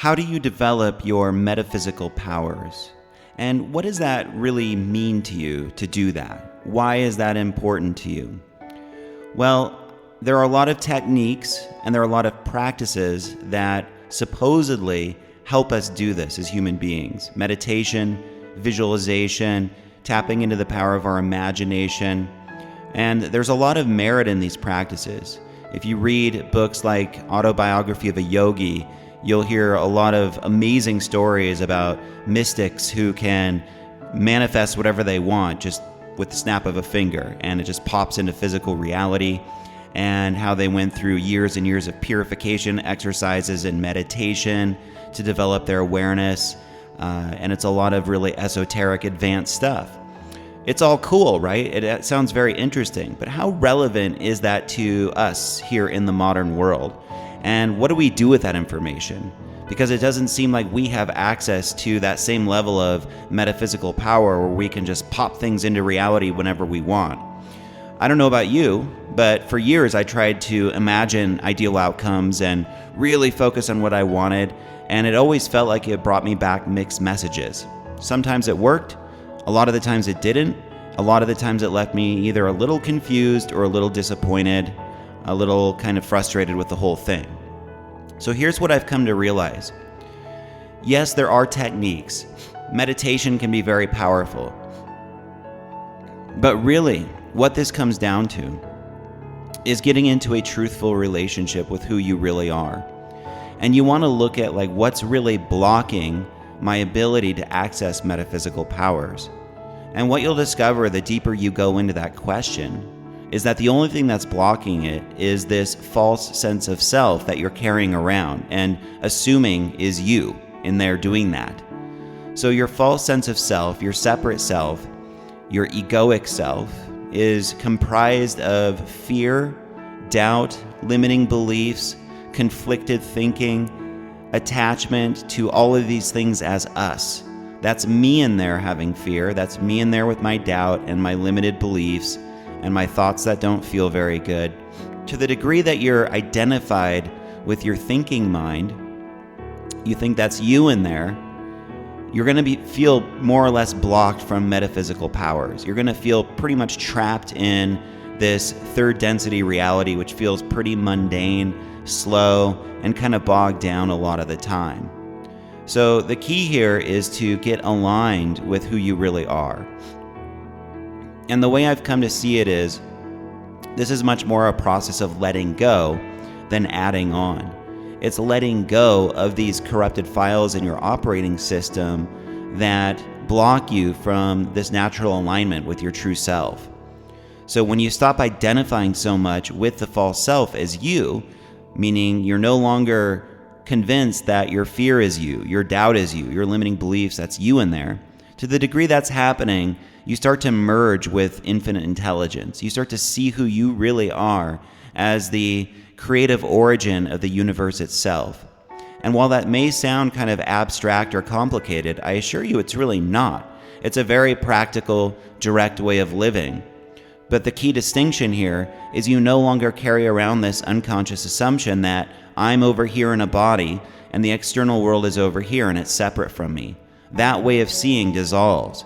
How do you develop your metaphysical powers? And what does that really mean to you to do that? Why is that important to you? Well, there are a lot of techniques and there are a lot of practices that supposedly help us do this as human beings. Meditation, visualization, tapping into the power of our imagination. And there's a lot of merit in these practices. If you read books like Autobiography of a Yogi, you'll hear a lot of amazing stories about mystics who can manifest whatever they want just with the snap of a finger, and it just pops into physical reality, and how they went through years and years of purification exercises and meditation to develop their awareness. And it's a lot of really esoteric, advanced stuff. It's all cool, right? It sounds very interesting, but how relevant is that to us here in the modern world? And what do we do with that information? Because it doesn't seem like we have access to that same level of metaphysical power where we can just pop things into reality whenever we want. I don't know about you, but for years I tried to imagine ideal outcomes and really focus on what I wanted, and it always felt like it brought me back mixed messages. Sometimes it worked, a lot of the times it didn't. A lot of the times it left me either a little confused or a little disappointed, a little kind of frustrated with the whole thing. So here's what I've come to realize. Yes, there are techniques. Meditation can be very powerful. But really, what this comes down to is getting into a truthful relationship with who you really are. And you want to look at what's really blocking my ability to access metaphysical powers. And what you'll discover the deeper you go into that question is that the only thing that's blocking it is this false sense of self that you're carrying around and assuming is you in there doing that. So your false sense of self, your separate self, your egoic self is comprised of fear, doubt, limiting beliefs, conflicted thinking, attachment to all of these things as us. That's me in there having fear. That's me in there with my doubt and my limited beliefs and my thoughts that don't feel very good. To the degree that you're identified with your thinking mind, you think that's you in there, you're going to feel more or less blocked from metaphysical powers. You're going to feel pretty much trapped in this third density reality, which feels pretty mundane, slow, and kind of bogged down a lot of the time. So the key here is to get aligned with who you really are. And the way I've come to see it is, this is much more a process of letting go than adding on. It's letting go of these corrupted files in your operating system that block you from this natural alignment with your true self. So when you stop identifying so much with the false self as you, meaning you're no longer convinced that your fear is you, your doubt is you, your limiting beliefs, that's you in there, to the degree that's happening, you start to merge with infinite intelligence. You start to see who you really are as the creative origin of the universe itself. And while that may sound kind of abstract or complicated, I assure you it's really not. It's a very practical, direct way of living. But the key distinction here is you no longer carry around this unconscious assumption that I'm over here in a body and the external world is over here and it's separate from me. That way of seeing dissolves.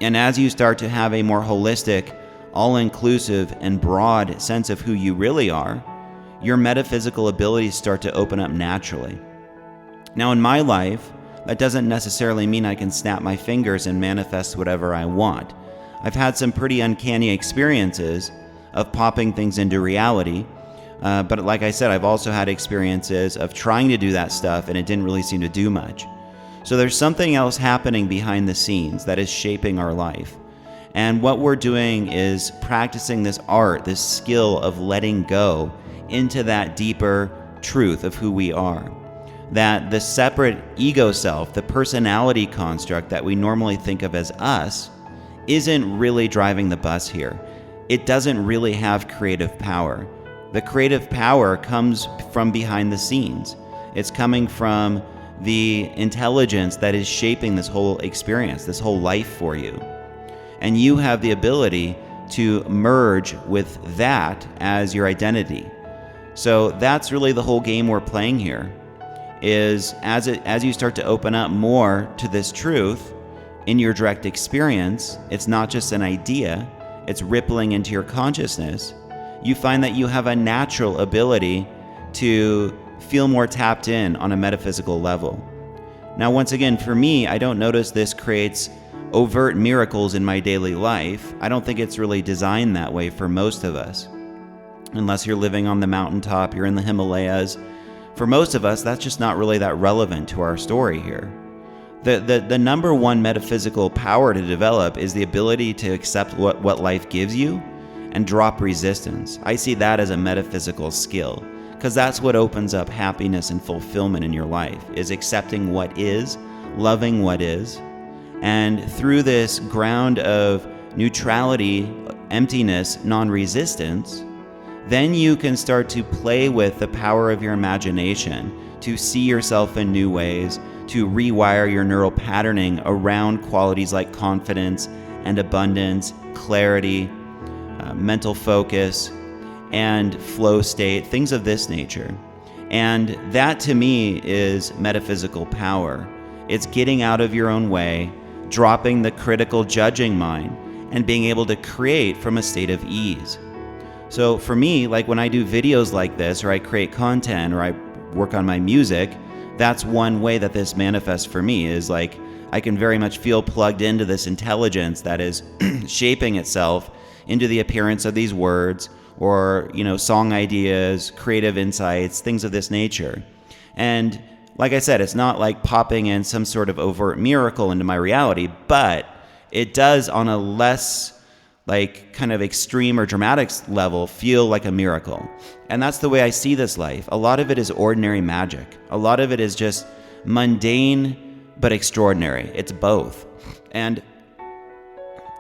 And as you start to have a more holistic, all-inclusive, and broad sense of who you really are, your metaphysical abilities start to open up naturally. Now, in my life, that doesn't necessarily mean I can snap my fingers and manifest whatever I want. I've had some pretty uncanny experiences of popping things into reality, but like I said, I've also had experiences of trying to do that stuff and it didn't really seem to do much. So there's something else happening behind the scenes that is shaping our life. And what we're doing is practicing this art, this skill of letting go into that deeper truth of who we are. That the separate ego self, the personality construct that we normally think of as us, isn't really driving the bus here. It doesn't really have creative power. The creative power comes from behind the scenes. It's coming from the intelligence that is shaping this whole experience, this whole life for you. And you have the ability to merge with that as your identity. So that's really the whole game we're playing here. is as you start to open up more to this truth in your direct experience, it's not just an idea, it's rippling into your consciousness. You find that you have a natural ability to feel more tapped in on a metaphysical level. Now, once again, for me, I don't notice this creates overt miracles in my daily life. I don't think it's really designed that way for most of us. Unless you're living on the mountaintop, you're in the Himalayas. For most of us, that's just not really that relevant to our story here. The number one metaphysical power to develop is the ability to accept what life gives you and drop resistance. I see that as a metaphysical skill, because that's what opens up happiness and fulfillment in your life, is accepting what is, loving what is. And through this ground of neutrality, emptiness, non-resistance, then you can start to play with the power of your imagination to see yourself in new ways, to rewire your neural patterning around qualities like confidence and abundance, clarity, mental focus, and flow state, things of this nature. And that to me is metaphysical power. It's getting out of your own way, dropping the critical judging mind, and being able to create from a state of ease. So for me, like when I do videos like this, or I create content, or I work on my music, that's one way that this manifests for me, is like I can very much feel plugged into this intelligence that is shaping itself into the appearance of these words, or, song ideas, creative insights, things of this nature. And like I said, it's not like popping in some sort of overt miracle into my reality, but it does, on a less like kind of extreme or dramatic level, feel like a miracle. And that's the way I see this life. A lot of it is ordinary magic. A lot of it is just mundane but extraordinary. It's both. And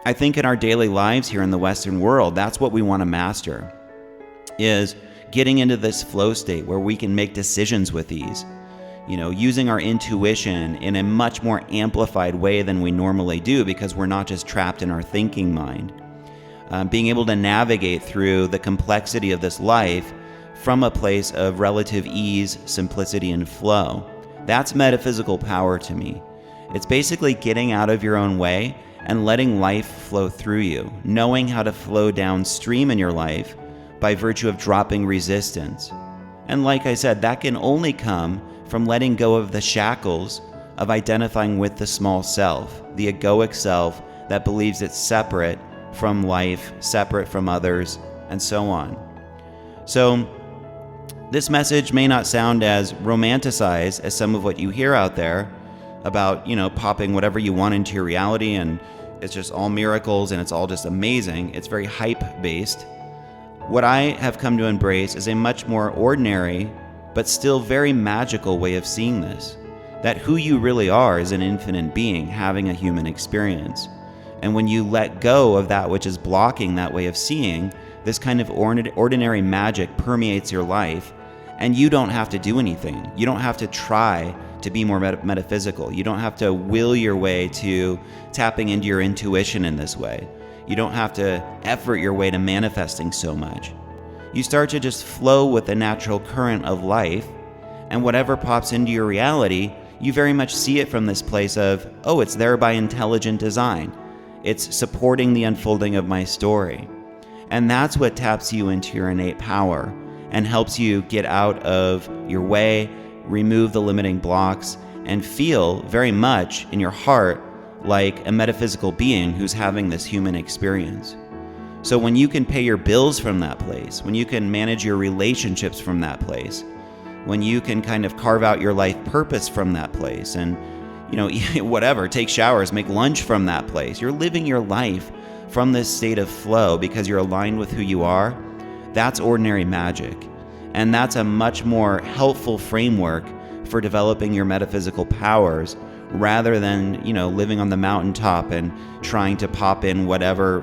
I think in our daily lives here in the Western world, that's what we want to master, is getting into this flow state where we can make decisions with ease, using our intuition in a much more amplified way than we normally do, because we're not just trapped in our thinking mind. Being able to navigate through the complexity of this life from a place of relative ease, simplicity, and flow. That's metaphysical power to me. It's basically getting out of your own way and letting life flow through you, knowing how to flow downstream in your life by virtue of dropping resistance. And like I said, that can only come from letting go of the shackles of identifying with the small self, the egoic self that believes it's separate from life, separate from others, and so on. So this message may not sound as romanticized as some of what you hear out there about, popping whatever you want into your reality and it's just all miracles and it's all just amazing. It's very hype-based. What I have come to embrace is a much more ordinary, but still very magical way of seeing this. That who you really are is an infinite being having a human experience. And when you let go of that which is blocking that way of seeing, this kind of ordinary magic permeates your life, and you don't have to do anything. You don't have to try to be more metaphysical. You don't have to will your way to tapping into your intuition in this way. You don't have to effort your way to manifesting so much. You start to just flow with the natural current of life, and whatever pops into your reality, you very much see it from this place of, oh, it's there by intelligent design. It's supporting the unfolding of my story. And that's what taps you into your innate power and helps you get out of your way, remove the limiting blocks, and feel very much in your heart like a metaphysical being who's having this human experience. So when you can pay your bills from that place, when you can manage your relationships from that place, when you can kind of carve out your life purpose from that place and, whatever, take showers, make lunch from that place, you're living your life from this state of flow because you're aligned with who you are. That's ordinary magic. And that's a much more helpful framework for developing your metaphysical powers rather than, living on the mountaintop and trying to pop in whatever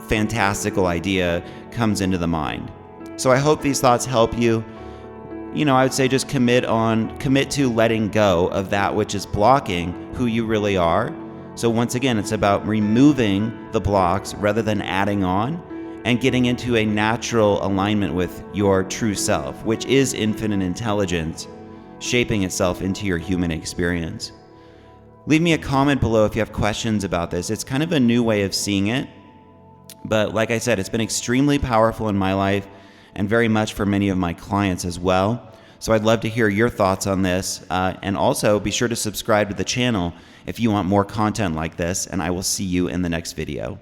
fantastical idea comes into the mind. So I hope these thoughts help you. I would say just commit to letting go of that which is blocking who you really are. So once again, it's about removing the blocks rather than adding on, and getting into a natural alignment with your true self, which is infinite intelligence, shaping itself into your human experience. Leave me a comment below if you have questions about this. It's kind of a new way of seeing it, but like I said, it's been extremely powerful in my life and very much for many of my clients as well. So I'd love to hear your thoughts on this, and also be sure to subscribe to the channel if you want more content like this, and I will see you in the next video.